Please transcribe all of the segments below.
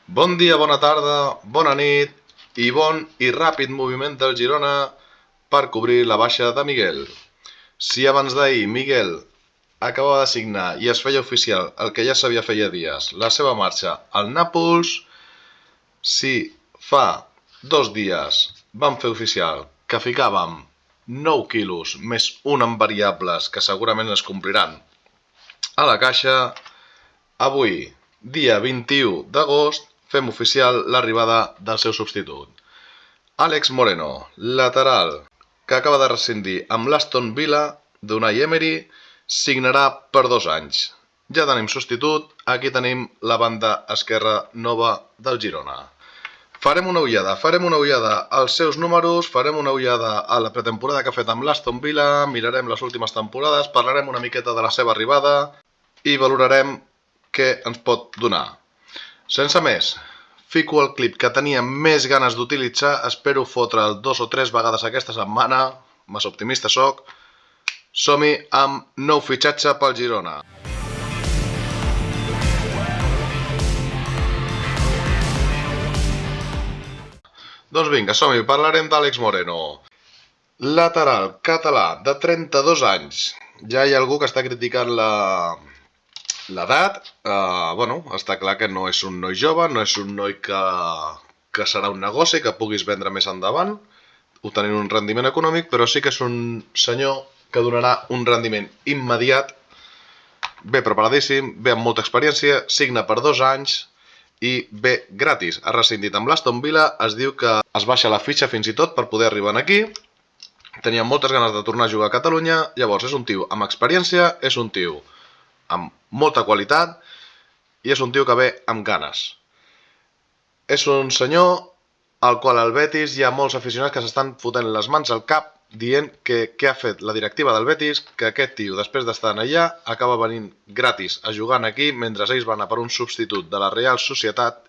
Bon dia, bona tarda, bona nit i bon i ràpid moviment del Girona per cobrir la baixa de Miguel. Si abans d'ahir Miguel acabava de signar i es feia oficial el que ja sabia feia dies, la seva marxa al Nàpols, si fa 2 dies vam fer oficial que ficàvem 9 quilos més un en variables que segurament es compliran a la caixa, avui, dia 21 d'agost, fem oficial l'arribada del seu substitut. Àlex Moreno, lateral, que acaba de rescindir amb l'Aston Villa d'Unai Emery, signarà per 2 anys. Ja tenim substitut, aquí tenim la banda esquerra nova del Girona. Farem una ullada als seus números, farem una ullada a la pretemporada que ha fet amb l'Aston Villa, mirarem les últimes temporades, parlarem una miqueta de la seva arribada i valorarem què ens pot donar. Sense més, fico el clip que tenia més ganes d'utilitzar, espero fotre'l 2 o 3 vegades aquesta setmana, massa optimista soc. Som-hi amb nou fitxatge pel Girona. Doncs vinga, som-hi, parlarem d'Àlex Moreno. Lateral català de 32 anys. Ja hi ha algú que està criticant l'edat. Està clar que no és un noi jove, no és un noi que serà un negoci, que puguis vendre més endavant, obtenint un rendiment econòmic, però sí que és un senyor que donarà un rendiment immediat, ve preparadíssim, ve amb molta experiència, signa per 2 anys i ve gratis. Ha rescindit amb l'Aston Villa, es diu que es baixa la fitxa fins i tot per poder arribar aquí. Tenia moltes ganes de tornar a jugar a Catalunya, llavors és un tio amb experiència, és un tio amb molta qualitat i és un tio que ve amb ganes. És un senyor al qual al Betis hi ha molts aficionats que s'estan fotent les mans al cap dient que què ha fet la directiva del Betis, que aquest tio, després d'estar allà, acaba venint gratis a jugar aquí mentre ells van a per un substitut de la Real Societat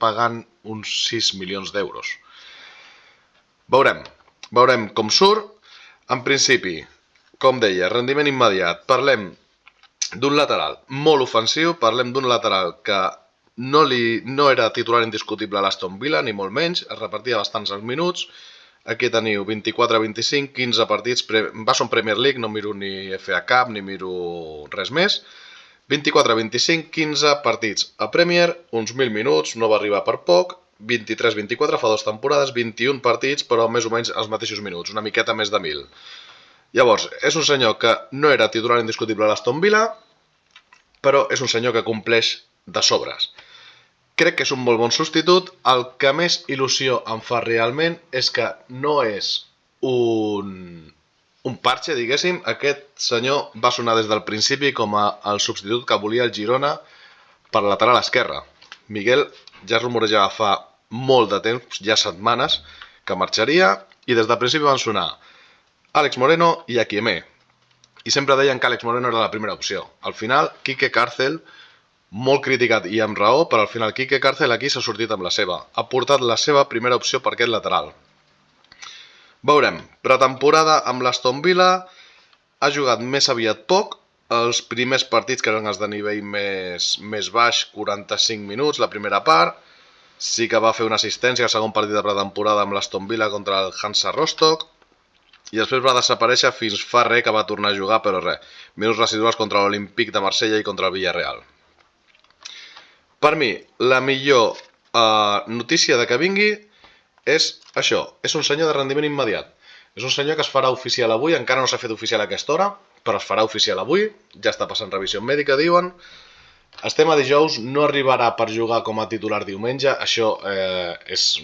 pagant uns 6 milions d'euros. Veurem com surt. En principi, com deia, rendiment immediat. Parlem d'un lateral molt ofensiu, parlem d'un lateral que no era titular indiscutible a l'Aston Villa, ni molt menys, es repartia bastants els minuts. Aquí teniu 24-25, 15 partits, va ser un Premier League, no miro ni FA Cup, ni miro res més. 24-25, 15 partits a Premier, uns 1.000 minuts, no va arribar per poc. 23-24, fa 2 temporades, 21 partits, però més o menys els mateixos minuts, una miqueta més de 1.000. Llavors, és un senyor que no era titular indiscutible a l'Aston Villa, però és un senyor que compleix de sobres. Crec que és un molt bon substitut. El que més il·lusió em fa realment és que no és un parche, diguéssim. Aquest senyor va sonar des del principi com el substitut que volia el Girona per lateral esquerre. Miguel ja es rumorejava fa molt de temps, ja setmanes, que marxaria, i des del principi van sonar Àlex Moreno i Akieme. I sempre deien que Àlex Moreno era la primera opció. Al final, Quique Cárcel, molt criticat i amb raó, però al final Quique Cárcel aquí s'ha sortit amb la seva. Ha portat la seva primera opció per aquest lateral. Veurem, pretemporada amb l'Aston Villa, ha jugat més aviat poc, els primers partits que eren els de nivell més baix, 45 minuts, la primera part. Sí que va fer una assistència al segon partit de pretemporada amb l'Aston Villa contra el Hansa Rostock. I després va desaparèixer fins fa res que va tornar a jugar, però res. Minuts residuals contra l'Olímpic de Marsella i contra el Villarreal. Per mi, la millor notícia de que vingui és això. És un senyor de rendiment immediat. És un senyor que es farà oficial avui, encara no s'ha fet oficial a aquesta hora, però es farà oficial avui, ja està passant revisió mèdica, diuen. Estem a dijous, no arribarà per jugar com a titular diumenge, això és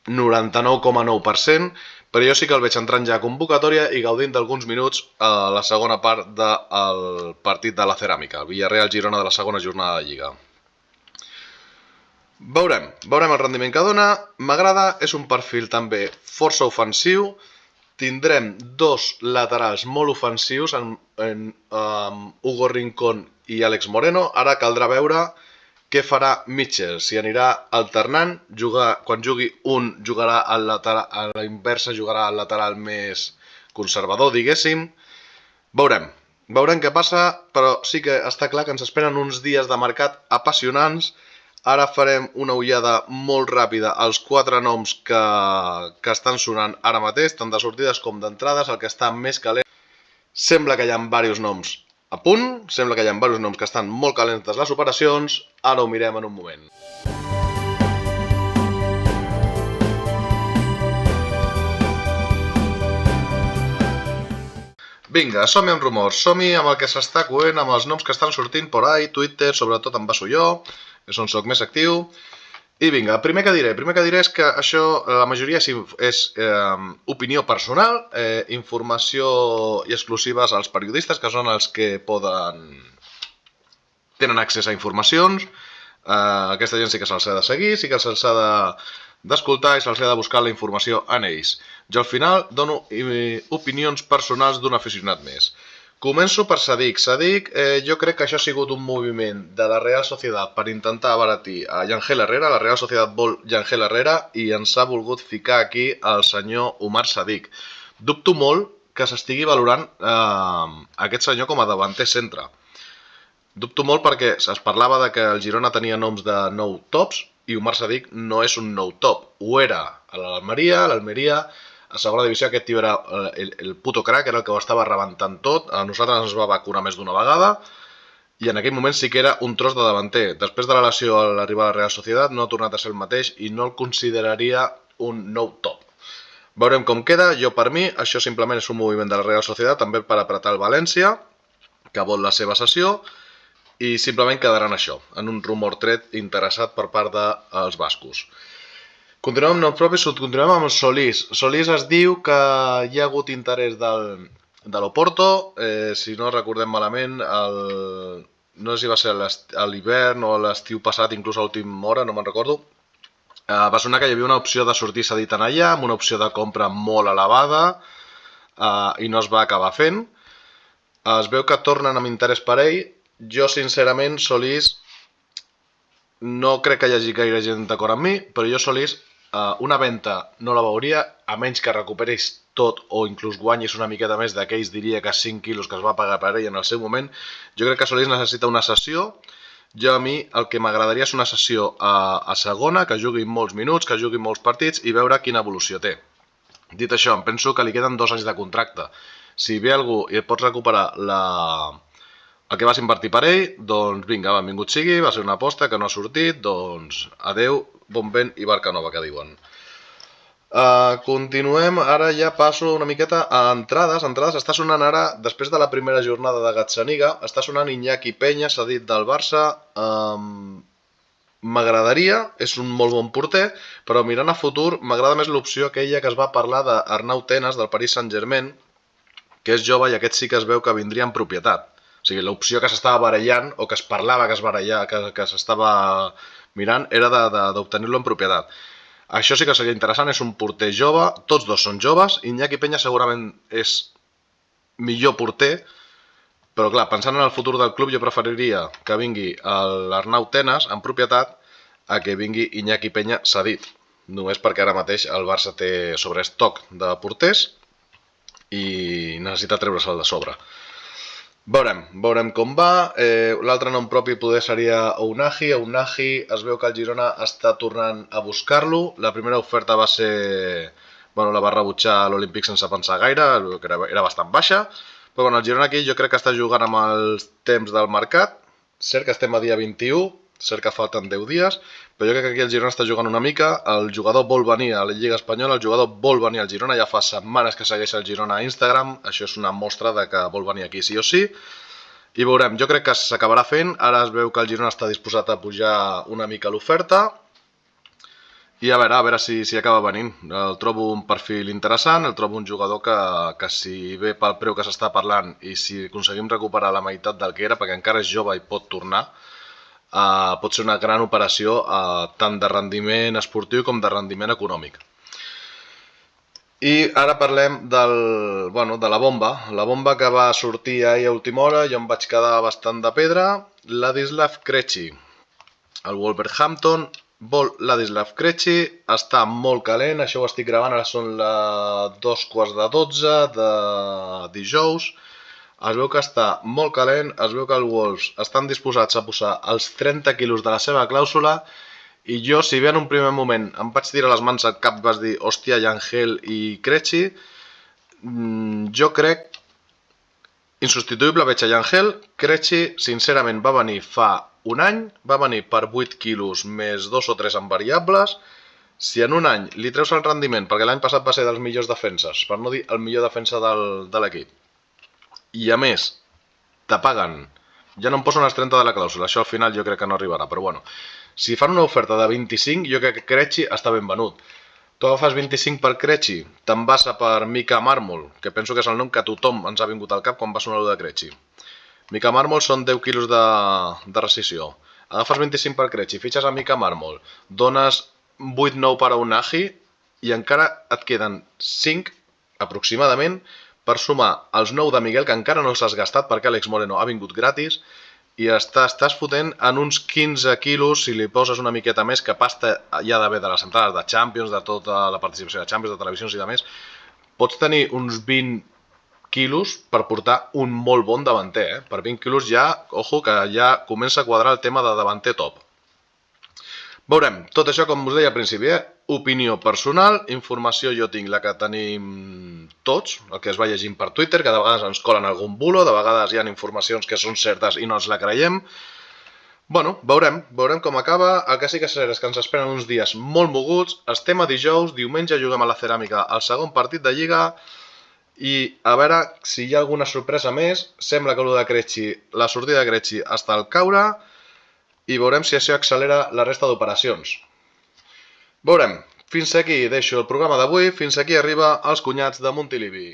99,9%, però jo sí que el veig entrant ja a convocatòria i gaudint d'alguns minuts a la segona part del partit de la Ceràmica, el Villarreal-Girona de la segona jornada de Lliga. Veurem el rendiment que dona. M'agrada, és un perfil també força ofensiu. Tindrem 2 laterals molt ofensius en Hugo Rincón i Àlex Moreno. Ara caldrà veure què farà Mitchell, si anirà alternant, quan jugui un jugarà a la inversa, jugarà al lateral més conservador, diguéssim. Veurem què passa, però sí que està clar que ens esperen uns dies de mercat apassionants Ara farem una ullada molt ràpida als 4 noms que estan sonant ara mateix, tant de sortides com d'entrades. El que està més calent, sembla que hi ha diversos noms a punt, sembla que hi ha diversos noms que estan molt calentes les operacions. Ara ho mirem en un moment. Vinga, som-hi amb rumors, som-hi amb el que s'està coent, amb els noms que estan sortint por ahí, Twitter, sobretot em baso jo, és on soc més actiu. I vinga, el primer que diré és que això, la majoria és opinió personal, informació i exclusives als periodistes, que són els que tenen accés a informacions. Aquesta gent sí que se'ls ha de seguir, sí que se'ls ha d'escoltar i se'ls ha de buscar la informació en ells. Jo al final dono opinions personals d'un aficionat més. Començo per Sadik. Sadik, jo crec que això ha sigut un moviment de la Real Sociedad per intentar abaratir a Yangel Herrera. La Real Sociedad vol Yangel Herrera i ens ha volgut ficar aquí el senyor Umar Sadik. Dubto molt que s'estigui valorant aquest senyor com a davanter centre. Dubto molt perquè es parlava de que el Girona tenia noms de nou tops i Umar Sadik no és un nou top. Ho era a l'Almeria, a segona divisió aquest tio era el puto crack, era el que ho estava rebentant tot. A nosaltres ens va vacunar més d'una vegada i en aquell moment sí que era un tros de davanter. Després de la lesió a l'arribada a la Real Sociedad no ha tornat a ser el mateix i no el consideraria un nou top. Veurem com queda. Jo per mi això simplement és un moviment de la Real Sociedad també per apretar el València, que vol la seva cessió, i simplement quedarà en això, en un rumor tret interessat per part dels bascos. Continuem amb noms propis, continuem amb Solís. Solís es diu que hi ha hagut interès de l'Oporto, si no recordem malament, no sé si va ser a l'hivern o a l'estiu passat, inclús a l'última hora, no me'n recordo. Va sonar que hi havia una opció de sortir cedit en allà, amb una opció de compra molt elevada, i no es va acabar fent. Es veu que tornen amb interès per ell. Jo, sincerament, Solís, no crec que hi hagi gaire gent d'acord amb mi, però jo Solís, una venda no la veuria, a menys que recuperis tot o inclús guanyis una miqueta més d'aquells, diria que 5 quilos que es va pagar per ell en el seu moment. Jo crec que Solís necessita una sessió. Jo a mi el que m'agradaria és una sessió a segona, que jugui molts minuts, que jugui molts partits i veure quina evolució té. Dit això, em penso que li queden 2 anys de contracte. Si ve algú i et pots recuperar el que vas invertir per ell, doncs vinga, benvingut sigui, va ser una aposta que no ha sortit, doncs adeu, bon vent i barca nova, que diuen. Continuem, ara ja passo una miqueta a entrades. Entrades està sonant ara, després de la primera jornada de Gazzaniga, està sonant Iñaki Peña, cedit del Barça. M'agradaria, és un molt bon porter, però mirant a futur m'agrada més l'opció aquella que es va parlar d'Arnau Tenas, del Paris Saint-Germain, que és jove i aquest sí que es veu que vindria en propietat. O sigui, l'opció que s'estava barallant, o que es parlava que s'estava mirant, era d'obtenir-lo en propietat. Això sí que seria interessant, és un porter jove, tots dos són joves, Iñaki Peña segurament és millor porter, però clar, pensant en el futur del club, jo preferiria que vingui l'Arnau Tenas en propietat a que vingui Iñaki Peña cedit, només perquè ara mateix el Barça té sobreestoc de porters i necessita treure-se'l de sobre. Veurem com va. L'altre nom propi poder seria Ounahi. Ounahi es veu que el Girona està tornant a buscar-lo. La primera oferta va ser... la va rebutjar l'Olímpic sense pensar gaire, que era bastant baixa. Però el Girona aquí jo crec que està jugant amb els temps del mercat. Cert que estem a dia 21, cert que falten 10 dies, però jo crec que aquí el Girona està jugant una mica. El jugador vol venir a la Lliga Espanyola, el jugador vol venir al Girona, ja fa setmanes que segueix el Girona a Instagram, això és una mostra de que vol venir aquí sí o sí, i veurem, jo crec que s'acabarà fent. Ara es veu que el Girona està disposat a pujar una mica l'oferta, i a veure si acaba venint. El trobo un perfil interessant, el trobo un jugador que si ve pel preu que s'està parlant i si aconseguim recuperar la meitat del que era, perquè encara és jove i pot tornar, pot ser una gran operació tant de rendiment esportiu com de rendiment econòmic. I ara parlem de la bomba que va sortir ahir a última hora. Jo em vaig quedar bastant de pedra. Ladislav Krejci, el Wolverhampton vol Ladislav Krejci, està molt calent, això ho estic gravant, ara són les 11:15 de dijous. Es veu que està molt calent, es veu que els Wolves estan disposats a posar els 30 quilos de la seva clàusula i jo, si bé en un primer moment em vaig tirar les mans al cap, vas dir, hòstia, Yangel i Krejci, jo crec insubstituïble veig a Yangel. Krejci, sincerament, va venir fa un any, va venir per 8 quilos més 2 o 3 en variables. Si en un any li treus el rendiment, perquè l'any passat va ser dels millors defenses, per no dir el millor defensa de l'equip, i a més te paguen, ja no em posen els 30 de la clàusula, això al final jo crec que no arribarà, però bueno, si fan una oferta de 25, jo crec que Krejci està ben venut. Tu agafes 25 per Krejci, te'n vas a per Mika Marmol, que penso que és el nom que a tothom ens ha vingut al cap quan va sonar allò de Krejci. Mika Marmol són 10 quilos de rescisió. Agafes 25 per Krejci, fitxes a Mika Marmol, dones 8-9 per a Unahi i encara et queden 5 aproximadament per sumar els 9 de Miguel, que encara no els has gastat perquè Alex Moreno ha vingut gratis, i estàs fotent en uns 15 quilos si li poses una miqueta més, que pasta hi ha d'haver de les entrades de Champions, de tota la participació de Champions, de televisions i de més. Pots tenir uns 20 quilos per portar un molt bon davanter, Per 20 quilos ja, ojo, que ja comença a quadrar el tema de davanter top. Veurem, tot això com us deia al principi, opinió personal, informació jo tinc la que tenim tots, el que es va llegint per Twitter, que de vegades ens colen algun bulo, de vegades hi ha informacions que són certes i no ens la creiem. Bueno, veurem com acaba. El que sí que és cert és que ens esperen uns dies molt moguts, estem a dijous, diumenge juguem a la Ceràmica el segon partit de Lliga, i a veure si hi ha alguna sorpresa més. Sembla que la sortida de Krejci està al caure, i veurem si això accelera la resta d'operacions. Veurem. Fins aquí deixo el programa d'avui, fins aquí arriba els cunyats de Montilivi.